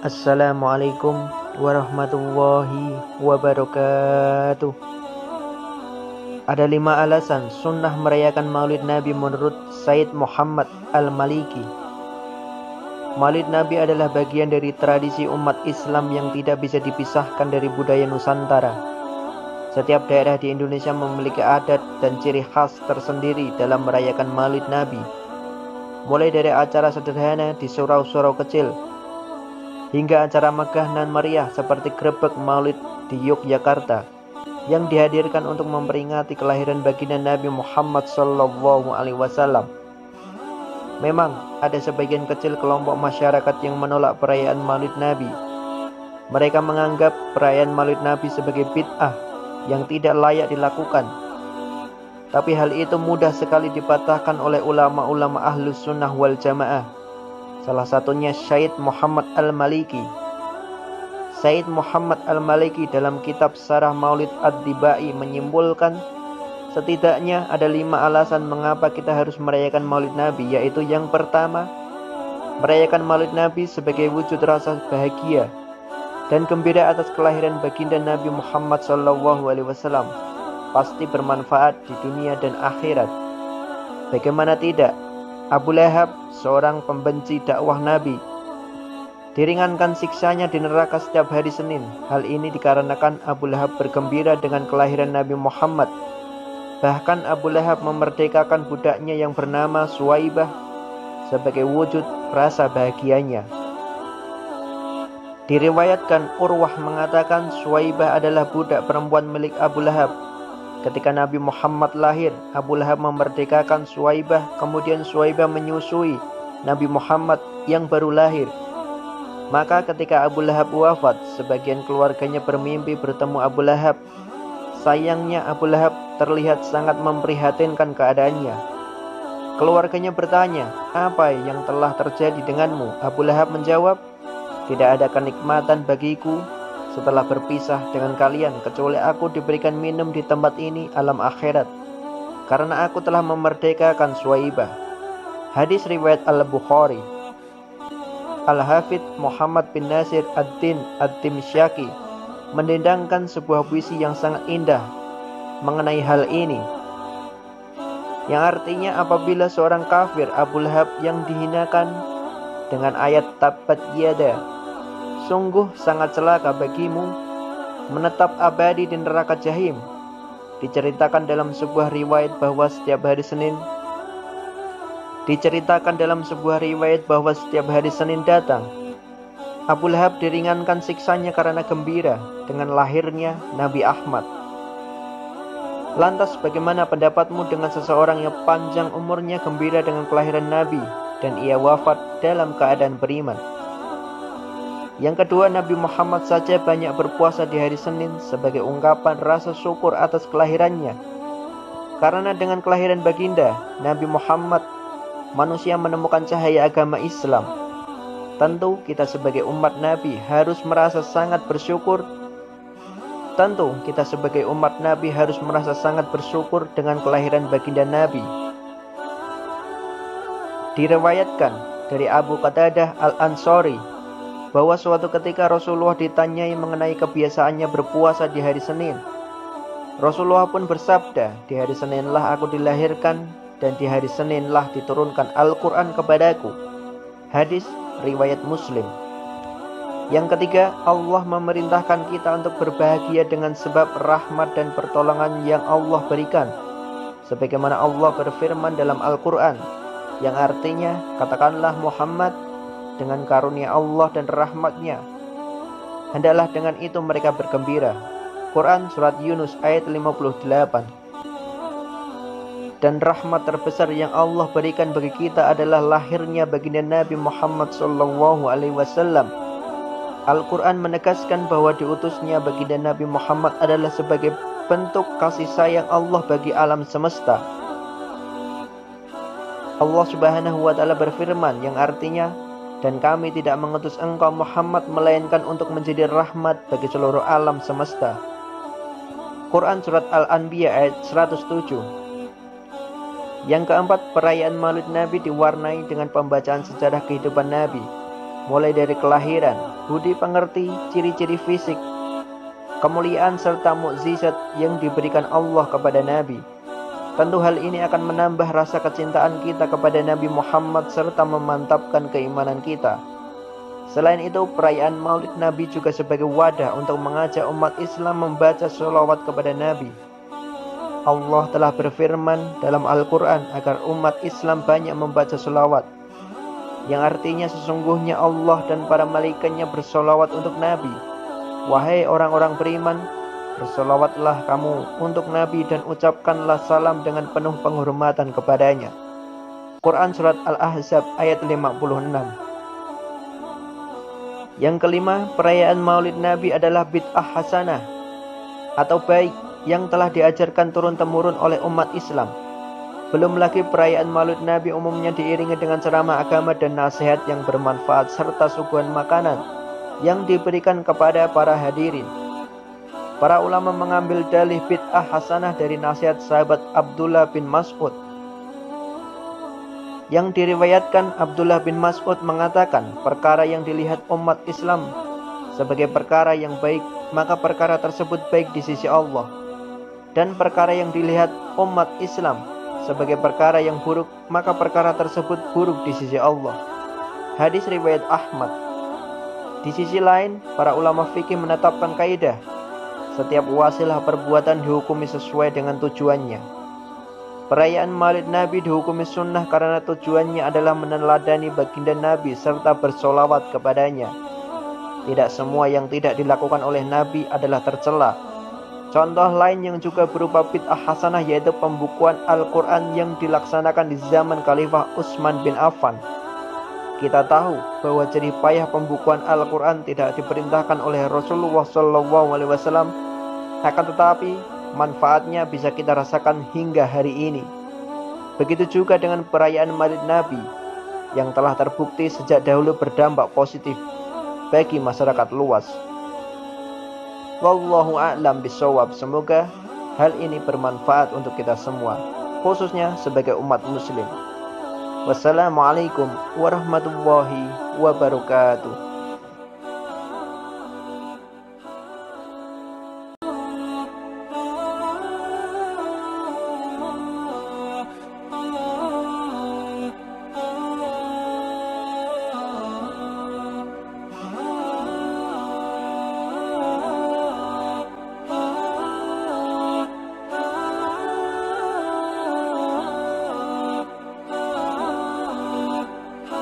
Assalamualaikum warahmatullahi wabarakatuh. Ada 5 alasan sunnah merayakan Maulid Nabi menurut Said Muhammad Al-Maliki. Maulid Nabi adalah bagian dari tradisi umat Islam yang tidak bisa dipisahkan dari budaya Nusantara. Setiap daerah di Indonesia memiliki adat dan ciri khas tersendiri dalam merayakan Maulid Nabi. Mulai dari acara sederhana di surau-surau kecil, hingga acara megah dan meriah seperti grebek Maulid di Yogyakarta yang dihadirkan untuk memperingati kelahiran baginda Nabi Muhammad SAW. Memang ada sebagian kecil kelompok masyarakat yang menolak perayaan Maulid Nabi. Mereka menganggap perayaan Maulid Nabi sebagai bid'ah yang tidak layak dilakukan. Tapi hal itu mudah sekali dipatahkan oleh ulama-ulama Ahlus Sunnah wal Jamaah. Salah satunya Said Muhammad Al-Maliki. Said Muhammad Al-Maliki dalam kitab Syarah Maulid Ad-Dibai menyimpulkan setidaknya ada 5 alasan mengapa kita harus merayakan Maulid Nabi, yaitu yang pertama, merayakan Maulid Nabi sebagai wujud rasa bahagia dan gembira atas kelahiran baginda Nabi Muhammad SAW. Pasti bermanfaat di dunia dan akhirat. Bagaimana tidak? Abu Lahab, seorang pembenci dakwah Nabi, diringankan siksanya di neraka setiap hari Senin. Hal ini dikarenakan Abu Lahab bergembira dengan kelahiran Nabi Muhammad. Bahkan Abu Lahab memerdekakan budaknya yang bernama Suwaibah sebagai wujud rasa bahagianya. Diriwayatkan Urwah mengatakan Suwaibah adalah budak perempuan milik Abu Lahab. Ketika Nabi Muhammad lahir, Abu Lahab memerdekakan Suwaibah, kemudian Suwaibah menyusui Nabi Muhammad yang baru lahir. Maka ketika Abu Lahab wafat, sebagian keluarganya bermimpi bertemu Abu Lahab. Sayangnya Abu Lahab terlihat sangat memprihatinkan keadaannya. Keluarganya bertanya, "Apa yang telah terjadi denganmu?" Abu Lahab menjawab, "Tidak ada kenikmatan bagiku setelah berpisah dengan kalian, kecuali aku diberikan minum di tempat ini alam akhirat, karena aku telah memerdekakan Suwaibah." Hadis riwayat Al-Bukhari. Al-Hafidh Muhammad bin Nasir ad-Din ad-Dimsyaki mendendangkan sebuah puisi yang sangat indah mengenai hal ini, yang artinya apabila seorang kafir Abu Lahab yang dihinakan dengan ayat Tabbat Yada, sungguh sangat celaka bagimu menetap abadi di neraka Jahim. Diceritakan dalam sebuah riwayat bahwa setiap hari Senin datang, Abu Lahab diringankan siksanya karena gembira dengan lahirnya Nabi Ahmad. Lantas bagaimana pendapatmu dengan seseorang yang panjang umurnya gembira dengan kelahiran Nabi dan ia wafat dalam keadaan beriman? Yang kedua, Nabi Muhammad saja banyak berpuasa di hari Senin sebagai ungkapan rasa syukur atas kelahirannya. Karena dengan kelahiran baginda Nabi Muhammad, manusia menemukan cahaya agama Islam. Tentu kita sebagai umat Nabi harus merasa sangat bersyukur dengan kelahiran baginda Nabi. Diriwayatkan dari Abu Qatadah Al-Ansari bahwa suatu ketika Rasulullah ditanyai mengenai kebiasaannya berpuasa di hari Senin. Rasulullah pun bersabda, "Di hari Seninlah aku dilahirkan dan di hari Seninlah diturunkan Al-Quran kepadaku." Hadis riwayat Muslim. Yang ketiga, Allah memerintahkan kita untuk berbahagia dengan sebab rahmat dan pertolongan yang Allah berikan. Sebagaimana Allah berfirman dalam Al-Quran, yang artinya, "Katakanlah Muhammad, dengan karunia Allah dan rahmatnya, hendaklah dengan itu mereka bergembira." Quran Surat Yunus ayat 58. Dan rahmat terbesar yang Allah berikan bagi kita adalah lahirnya baginda Nabi Muhammad SAW. Al-Quran menegaskan bahwa diutusnya baginda Nabi Muhammad adalah sebagai bentuk kasih sayang Allah bagi alam semesta. Allah Subhanahu wa Ta'ala berfirman, yang artinya, "Dan kami tidak mengutus engkau Muhammad melainkan untuk menjadi rahmat bagi seluruh alam semesta." Quran Surat Al-Anbiya ayat 107. Yang keempat, perayaan Maulid Nabi diwarnai dengan pembacaan sejarah kehidupan Nabi. mulai dari kelahiran, budi pengerti, ciri-ciri fisik, kemuliaan serta mukjizat yang diberikan Allah kepada Nabi. Tentu hal ini akan menambah rasa kecintaan kita kepada Nabi Muhammad serta memantapkan keimanan kita. Selain itu, perayaan Maulid Nabi juga sebagai wadah untuk mengajak umat Islam membaca sholawat kepada Nabi. Allah telah berfirman dalam Al-Quran agar umat Islam banyak membaca sholawat, yang artinya sesungguhnya Allah dan para malaikatnya bersolawat untuk Nabi. Wahai orang-orang beriman, bersolawatlah kamu untuk Nabi dan ucapkanlah salam dengan penuh penghormatan kepadanya. Quran Surat Al-Ahzab ayat 56. Yang kelima, perayaan Maulid Nabi adalah bid'ah hasanah atau baik yang telah diajarkan turun-temurun oleh umat Islam. Belum lagi perayaan Maulid Nabi umumnya diiringi dengan ceramah agama dan nasihat yang bermanfaat serta suguhan makanan yang diberikan kepada para hadirin. Para ulama mengambil dalih bid'ah hasanah dari nasihat sahabat Abdullah bin Mas'ud. Yang diriwayatkan Abdullah bin Mas'ud mengatakan, perkara yang dilihat umat Islam sebagai perkara yang baik, maka perkara tersebut baik di sisi Allah. Dan perkara yang dilihat umat Islam sebagai perkara yang buruk, maka perkara tersebut buruk di sisi Allah. Hadis riwayat Ahmad. Di sisi lain, para ulama fikih menetapkan kaidah, setiap wasilah perbuatan dihukumi sesuai dengan tujuannya. Perayaan Maulid Nabi dihukumi sunnah karena tujuannya adalah meneladani baginda Nabi serta bersolawat kepadanya. Tidak semua yang tidak dilakukan oleh Nabi adalah tercela. Contoh lain yang juga berupa bid'ah hasanah yaitu pembukuan Al-Quran yang dilaksanakan di zaman Khalifah Utsman bin Affan. Kita tahu bahwa jerih payah pembukuan Al-Quran tidak diperintahkan oleh Rasulullah SAW, akan tetapi manfaatnya bisa kita rasakan hingga hari ini. Begitu juga dengan perayaan Maulid Nabi yang telah terbukti sejak dahulu berdampak positif bagi masyarakat luas. Wallahu a'lam bishawab. Semoga hal ini bermanfaat untuk kita semua, khususnya sebagai umat muslim. Wassalamualaikum warahmatullahi wabarakatuh.